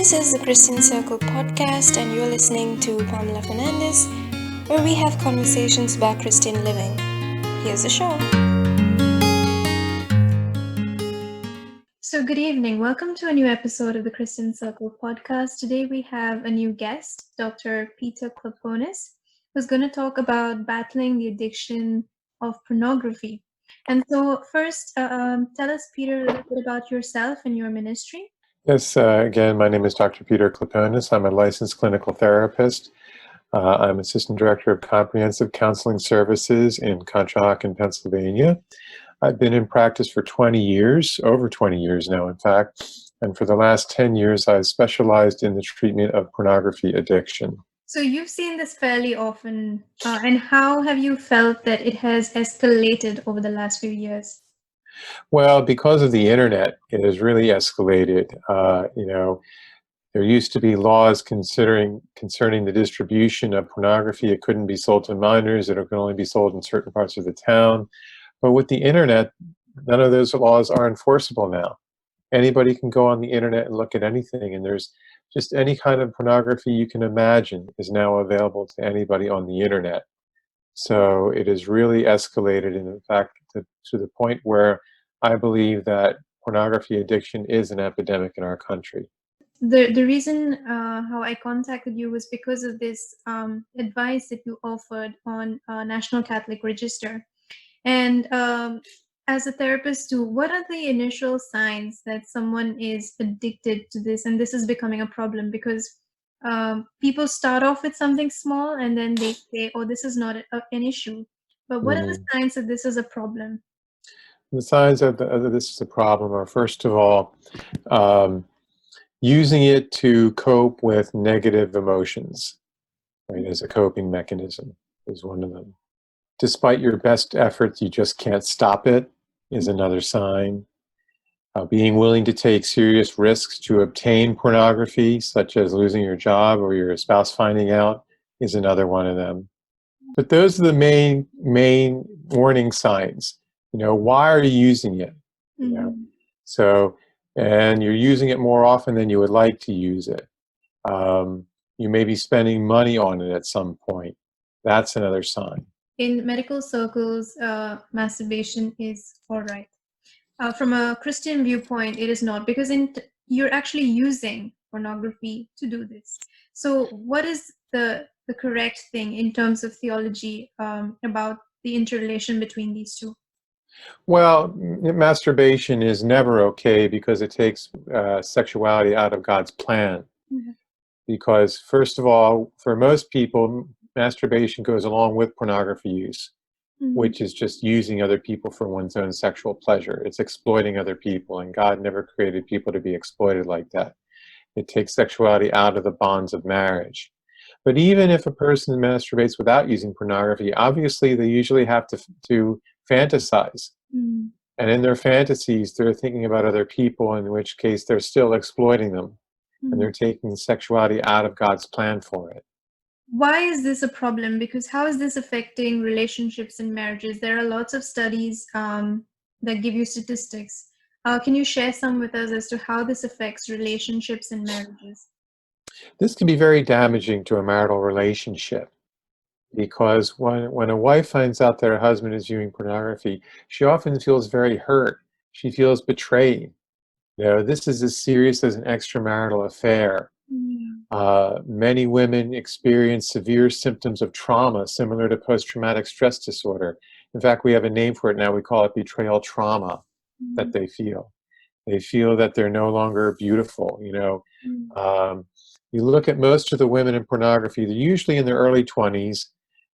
This is the Christian Circle podcast, and you're listening to Pamela Fernandes, where we have conversations about Christian living. Here's the show. So, good evening. Welcome to a new episode of the Christian Circle podcast. Today we have a new guest, Dr. Peter Kleponis, who's going to talk about battling the addiction of pornography. And so, first, tell us, Peter, a little bit about yourself and your ministry. Yes, again, my name is Dr. Peter Kleponis. I'm a licensed clinical therapist. I'm Assistant Director of Comprehensive Counseling Services in Conshohocken, Pennsylvania. I've been in practice for 20 years, over 20 years now, in fact. And for the last 10 years, I've specialized in the treatment of pornography addiction. So you've seen this fairly often, and how have you felt that it has escalated over the last few years? Well, because of the internet, it has really escalated. There used to be laws concerning the distribution of pornography. It couldn't be sold to minors. It could only be sold in certain parts of the town. But with the internet, none of those laws are enforceable now. Anybody can go on the internet and look at anything, and there's just any kind of pornography you can imagine is now available to anybody on the internet. So it has really escalated, and in fact, to the point where I believe that pornography addiction is an epidemic in our country. The reason how I contacted you was because of this advice that you offered on National Catholic Register. And as a therapist too, what are the initial signs that someone is addicted to this and this is becoming a problem? Because people start off with something small and then they say, oh, this is not an issue. But what are the signs that this is a problem? The signs of this is a problem are, first of all, using it to cope with negative emotions, right, as a coping mechanism is one of them. Despite your best efforts, you just can't stop it is another sign. Being willing to take serious risks to obtain pornography, such as losing your job or your spouse finding out, is another one of them. But those are the main warning signs. Why are you using it? So, and you're using it more often than you would like to use it. You may be spending money on it at some point. That's another sign. In medical circles, masturbation is all right. From a Christian viewpoint, it is not, because you're actually using pornography to do this. So what is the correct thing in terms of theology about the interrelation between these two? Well, masturbation is never okay because it takes sexuality out of God's plan. Mm-hmm. Because, first of all, for most people, masturbation goes along with pornography use, which is just using other people for one's own sexual pleasure. It's exploiting other people, and God never created people to be exploited like that. It takes sexuality out of the bonds of marriage. But even if a person masturbates without using pornography, obviously they usually have to fantasize. And in their fantasies, they're thinking about other people, in which case they're still exploiting them. And they're taking sexuality out of God's plan for it. Why is this a problem? Because how is this affecting relationships and marriages? There are lots of studies that give you statistics. Can you share some with us as to how this affects relationships and marriages? This can be very damaging to a marital relationship, because when a wife finds out that her husband is viewing pornography, she often feels very hurt. She feels betrayed. This is as serious as an extramarital affair. Many women experience severe symptoms of trauma similar to post-traumatic stress disorder. In fact, we have a name for it now. We call it betrayal trauma that they feel. They feel that they're no longer beautiful. You look at most of the women in pornography, they're usually in their early 20s,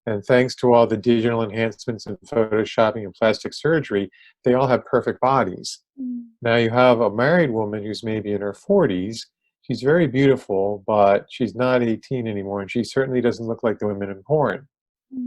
and thanks to all the digital enhancements and photoshopping and plastic surgery, they all have perfect bodies. Now you have a married woman who's maybe in her 40s. She's very beautiful, but she's not 18 anymore, and she certainly doesn't look like the women in porn.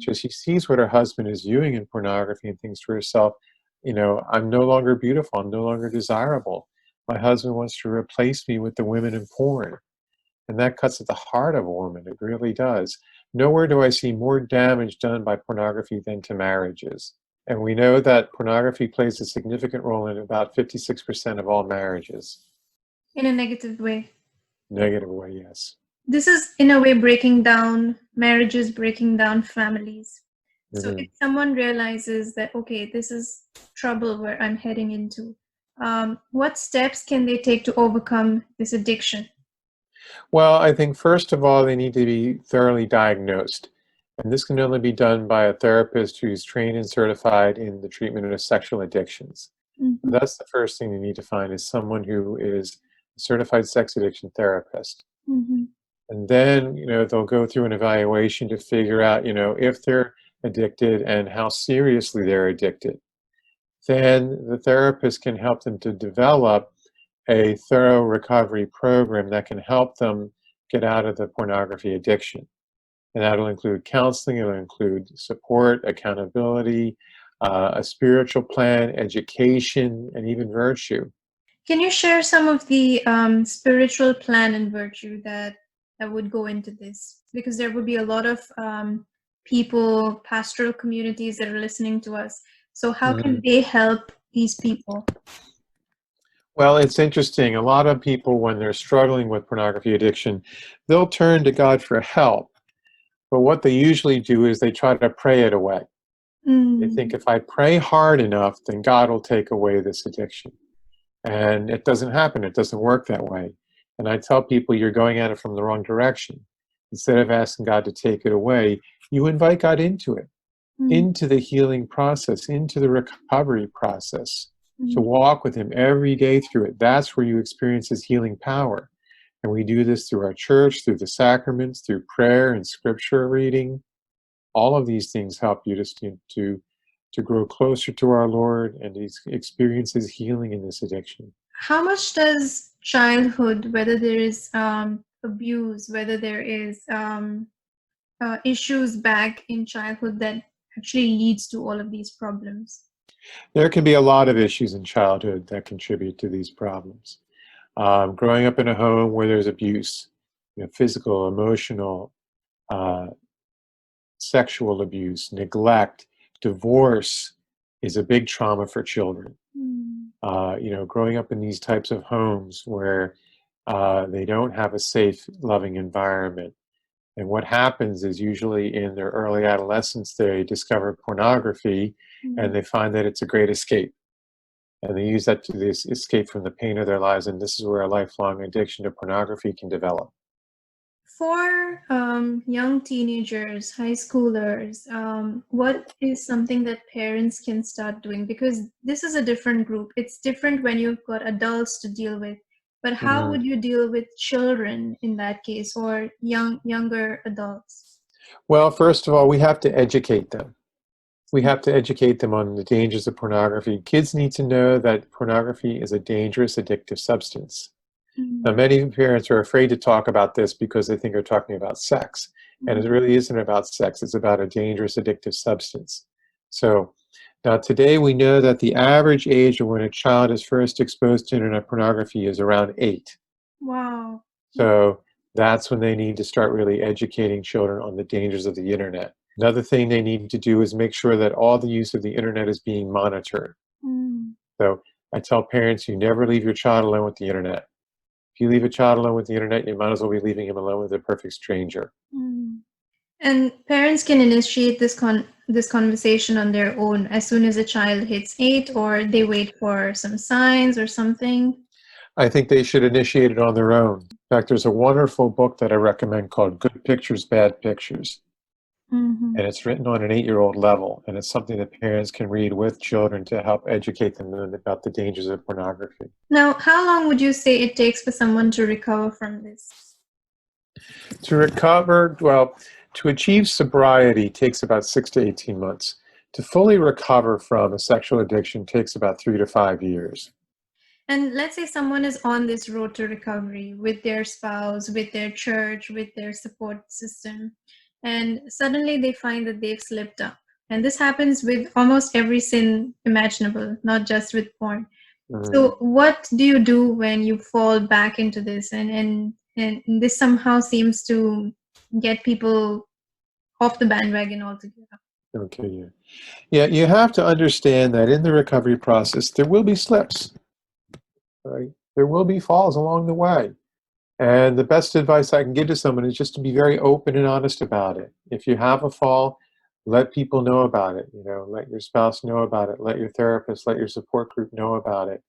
So she sees what her husband is viewing in pornography and thinks to herself, I'm no longer beautiful, I'm no longer desirable. My husband wants to replace me with the women in porn. And that cuts at the heart of a woman, it really does. Nowhere do I see more damage done by pornography than to marriages. And we know that pornography plays a significant role in about 56% of all marriages. In a negative way. Negative way, yes. This is, in a way, breaking down marriages, breaking down families. So if Hmm. someone realizes that, okay, this is trouble where I'm heading into, what steps can they take to overcome this addiction? Well, I think first of all, they need to be thoroughly diagnosed. And this can only be done by a therapist who's trained and certified in the treatment of sexual addictions. Hmm. That's the first thing you need to find is someone who is a certified sex addiction therapist. Hmm. And then, they'll go through an evaluation to figure out, if they're addicted and how seriously they're addicted. Then the therapist can help them to develop a thorough recovery program that can help them get out of the pornography addiction. And that'll include counseling, it'll include support, accountability, a spiritual plan, education, and even virtue. Can you share some of the spiritual plan and virtue that would go into this? Because there would be a lot of people, pastoral communities that are listening to us. So how can Mhm. they help these people? Well, it's interesting. A lot of people, when they're struggling with pornography addiction, they'll turn to God for help. But what they usually do is they try to pray it away. They think Mm, if I pray hard enough, then God will take away this addiction. And it doesn't happen. It doesn't work that way. And I tell people you're going at it from the wrong direction. Instead of asking God to take it away, you invite God mm, into the healing process, into the recovery process, to mm. walk with Him every day through it. That's where you experience His healing power. And we do this through our church, through the sacraments, through prayer and scripture reading. All of these things help you to grow closer to our Lord and experience His healing in this addiction. How much does childhood, whether there is abuse, whether there is issues back in childhood that actually leads to all of these problems? There can be a lot of issues in childhood that contribute to these problems. Growing up in a home where there's abuse, physical, emotional, uh, sexual abuse, neglect, divorce is a big trauma for children. Mm, Growing up in these types of homes where they don't have a safe, loving environment. And what happens is usually in their early adolescence, they discover pornography and mm. they find that it's a great escape. And they use that to this escape from the pain of their lives. And this is where a lifelong addiction to pornography can develop. For young teenagers, high schoolers, what is something that parents can start doing? Because this is a different group. It's different when you've got adults to deal with. But how Mhm. would you deal with children in that case, or younger adults? Well, first of all, we have to educate them. We have to educate them on the dangers of pornography. Kids need to know that pornography is a dangerous, addictive substance. Now, Mm, many parents are afraid to talk about this because they think they're talking about sex. And it mm. really isn't about sex, it's about a dangerous, addictive substance. So, now today we know that the average age of when a child is first exposed to internet pornography is around 8. Wow. So, that's when they need to start really educating children on the dangers of the internet. Another thing they need to do is make sure that all the use of the internet is being monitored. Mm, So, I tell parents you never leave your child alone with the internet. If you leave a child alone with the internet, you might as well be leaving him alone with a perfect stranger. mm. And parents can initiate this conversation on their own as soon as a child hits 8, or they wait for some signs or something. I think they should initiate it on their own. In fact, there's a wonderful book that I recommend called Good Pictures, Bad Pictures. Hmm. And it's written on an 8-year-old level. And it's something that parents can read with children to help educate them about the dangers of pornography. Now, how long would you say it takes for someone to recover from this? To recover, well, to achieve sobriety takes about 6 to 18 months. To fully recover from a sexual addiction takes about 3 to 5 years. And let's say someone is on this road to recovery with their spouse, with their church, with their support system, and suddenly they find that they've slipped up. And this happens with almost every sin imaginable, not just with porn. Mm. So, what do you do when you fall back into this, and this somehow seems to get people off the bandwagon altogether? Okay, yeah. Yeah, you have to understand that in the recovery process, there will be slips, right? There will be falls along the way. And the best advice I can give to someone is just to be very open and honest about it. If you have a fall, let people know about it. Let your spouse know about it. Let your therapist, let your support group know about it,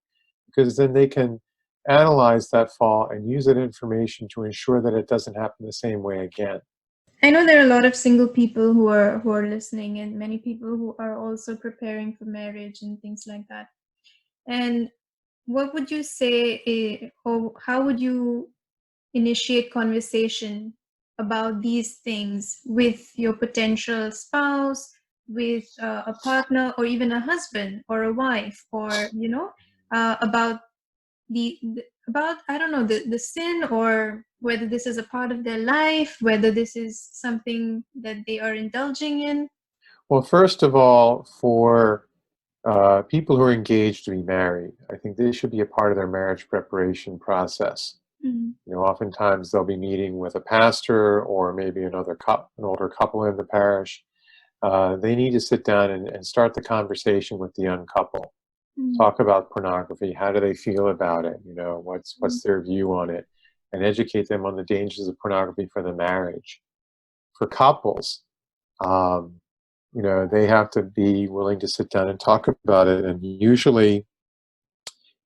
because then they can analyze that fall and use that information to ensure that it doesn't happen the same way again. I know there are a lot of single people who are listening, and many people who are also preparing for marriage and things like that. And what would you say, or how would you initiate conversation about these things with your potential spouse, with a partner, or even a husband or a wife, or about about, I don't know, the sin, or whether this is a part of their life, whether this is something that they are indulging in. Well, first of all, for people who are engaged to be married, I think this should be a part of their marriage preparation process. Mm, Oftentimes they'll be meeting with a pastor or maybe an older couple in the parish. They need to sit down and start the conversation with the young couple. mm, Talk about pornography. How do they feel about it? mm. What's their view on it, and educate them on the dangers of pornography for the marriage. For couples, um, they have to be willing to sit down and talk about it. And usually,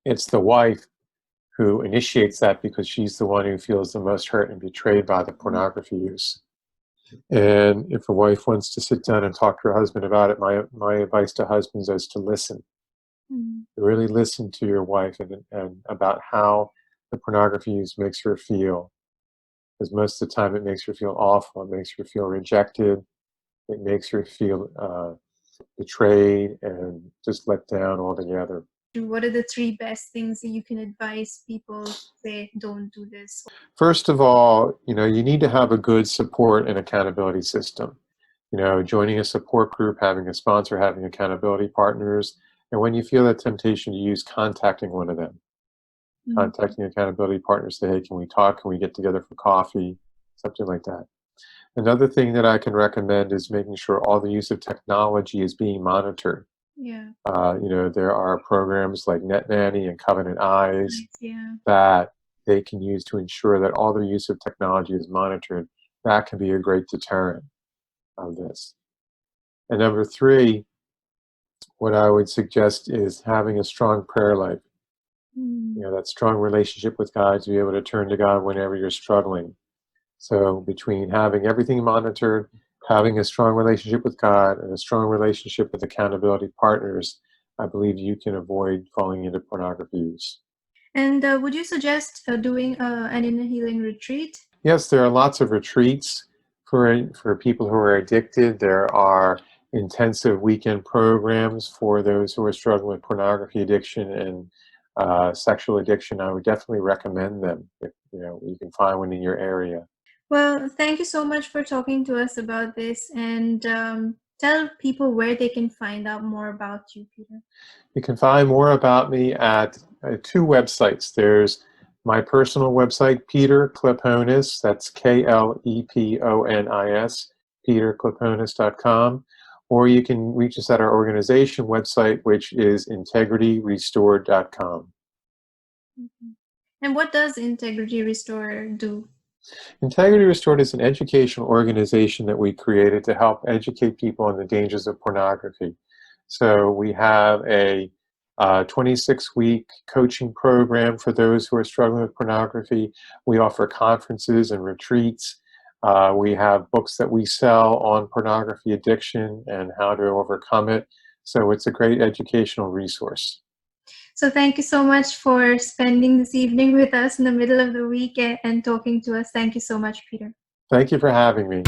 it's the wife who initiates that because she's the one who feels the most hurt and betrayed by the pornography use. And if a wife wants to sit down and talk to her husband about it, my advice to husbands is to listen. Mm. Really listen to your wife and about how the pornography use makes her feel. Because most of the time it makes her feel awful. It makes her feel rejected. It makes her feel betrayed and just let down altogether. What are the three best things that you can advise people to say, don't do this? First of all, you need to have a good support and accountability system. Joining a support group, having a sponsor, having accountability partners, and when you feel that temptation to use, contacting one of them. Mm, Contacting accountability partners, say, hey, can we talk? Can we get together for coffee? Something like that. Another thing that I can recommend is making sure all the use of technology is being monitored. yeah, There are programs like Net Nanny and Covenant Eyes nice, yeah. that they can use to ensure that all their use of technology is monitored. That can be a great deterrent of this. And number three, what I would suggest is having a strong prayer life. Mm. That strong relationship with God, to be able to turn to God whenever you're struggling. So between having everything monitored, having a strong relationship with God, and a strong relationship with accountability partners, I believe you can avoid falling into pornography use. And would you suggest doing an inner healing retreat? Yes, there are lots of retreats for people who are addicted. There are intensive weekend programs for those who are struggling with pornography addiction and sexual addiction. I would definitely recommend them if you can find one in your area. Well, thank you so much for talking to us about this, and tell people where they can find out more about you, Peter. You can find more about me at two websites. There's my personal website, Peter Kleponis, that's Kleponis, peterkleponis.com, or you can reach us at our organization website, which is integrityrestored.com. Mhm. And what does Integrity Restorer do? Integrity Restored is an educational organization that we created to help educate people on the dangers of pornography. So we have a 26-week coaching program for those who are struggling with pornography. We offer conferences and retreats. We have books that we sell on pornography addiction and how to overcome it. So it's a great educational resource. So thank you so much for spending this evening with us in the middle of the week and talking to us. Thank you so much, Peter. Thank you for having me.